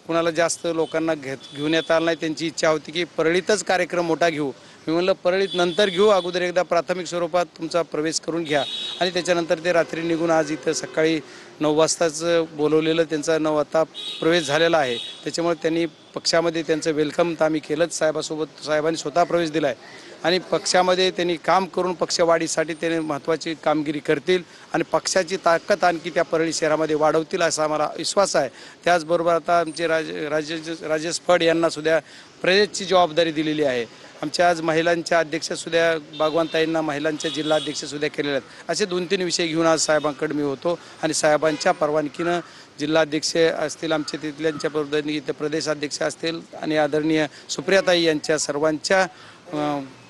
कुणाला जास्त लोकांना घेऊन येता आलं नाही। त्यांची इच्छा होती की परळीतच कार्यक्रम मोठा घेऊ। मी म्हणलं परळीत नंतर घेऊ, अगोदर एकदा प्राथमिक स्वरूपात तुमचा प्रवेश करून घ्या आणि त्याच्यानंतर ते रात्री निघून आज इथं सकाळी 9 वाजताच बोलवलेलं त्यांचा 9 वाजता प्रवेश झालेला आहे। त्याच्यामुळे त्यांनी पक्षामध्ये त्यांचं वेलकम तर आम्ही केलंच। साहेबांनी स्वतः प्रवेश दिला आहे आणि पक्षामध्ये त्यांनी काम करून पक्षवाढीसाठी त्यांनी महत्त्वाची कामगिरी करतील आणि पक्षाची ताकद आणखी त्या परळी शहरामध्ये वाढवतील असा आम्हाला विश्वास आहे। त्याचबरोबर आता आमचे राजेश फड यांना सुद्धा प्रदेशची जबाबदारी दिलेली आहे। आमच्या आज महिलांच्या अध्यक्षसुद्धा बागवानताईंना महिलांच्या जिल्हा अध्यक्षसुद्धा केलेले आहेत। असे 2-3 विषय घेऊन आज साहेबांकडे मी होतो आणि साहेबांच्या परवानगीनं जिल्हाध्यक्ष असतील, आमचे तिथल्यांच्या पद्धतीने इथे प्रदेशाध्यक्ष असतील आणि आदरणीय सुप्रियाताई यांच्या सर्वांच्या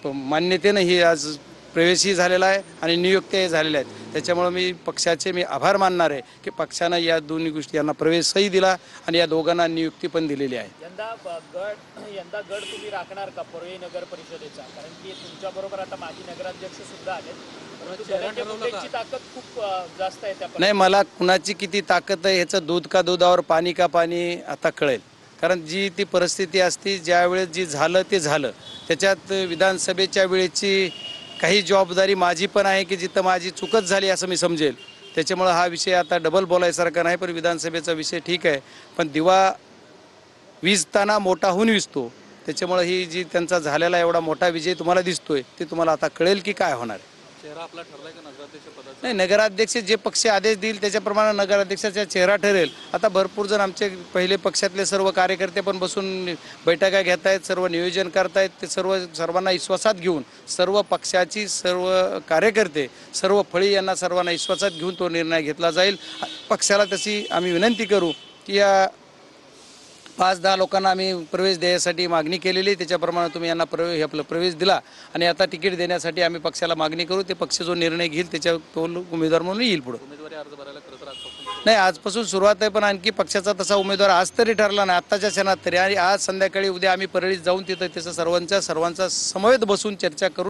मान्यतेनं ही आज प्रवेशही झालेला आहे आणि नियुक्त्याही झालेल्या आहेत। त्याच्यामुळे मी पक्षाचे आभार मानणार आहे की पक्षानं या दोन्ही गोष्टी यांना प्रवेशही दिला आणि या दोघांना नियुक्ती पण दिलेली आहे। यंदा गड तुम्ही राखणार का परळी नगर परिषदेचा? कारण की तुमच्याबरोबर आता माजी नगराध्यक्ष सुद्धा आहेत, ताकद खूप जास्त आहे त्या। नाही, मला कुणाची किती ताकद आहे ह्याचं दूध का दुधावर पाणी का पाणी आता कळेल। कारण जी ती परिस्थिती असती, ज्यावेळेस जी झालं ते झालं, त्याच्यात विधानसभेच्या वेळेची काही जबाबदारी माझी पण आहे की जिथं माझी चुकच झाली असं मी समजेल। त्याच्यामुळे हा विषय आता डबल बोलायसारखा नाही, पण विधानसभेचा विषय ठीक आहे, पण दिवा विजताना मोठा होऊन विजतो। त्याच्यामुळे ही जी त्यांचा झालेला एवढा मोठा विजय तुम्हाला दिसतोय ते तुम्हाला आता कळेल की काय होणार आहे। चेहरा आपला ठरलाय का नगराध्यक्ष पदाचा? नाही, नगराध्यक्ष जे पक्ष आदेश देईल त्याच्याप्रमाणे नगराध्यक्षाचा चेहरा ठरेल। आता भरपूर जण आमचे पहिले पक्षातले सर्व कार्यकर्ते पण बसून बैठका घेत आहेत, सर्व नियोजन करतायत। ते सर्वांना विश्वासात घेऊन सर्व पक्षाची सर्व कार्यकर्ते सर्व फळी यांना सर्वांना विश्वासात घेऊन तो निर्णय घेतला जाईल। पक्षाला तशी आम्ही विनंती करू की या 5-10 लोकांना आम्ही प्रवेश द्यायसाठी मागणी केलेली, त्याच्याप्रमाणे तुम्ही यांना प्रवेश दिला आणि आता तिकीट देण्यासाठी आम्ही पक्षाला मागणी करू। ते पक्ष जो निर्णय घेईल त्याच्या तो उमेदवार म्हणून येईल पुढे। उमेदवारी अर्ज भरायला खरं तर आजपासून नाही, आजपासून सुरुवात आहे, पण आणखी पक्षाचा तसा उमेदवार आज तरी ठरला नाही, आत्ताच्या क्षणात तरी। आणि आज संध्याकाळी उद्या आम्ही परळीत जाऊन तिथं त्याचं सर्वांचा समवेत बसून चर्चा करू।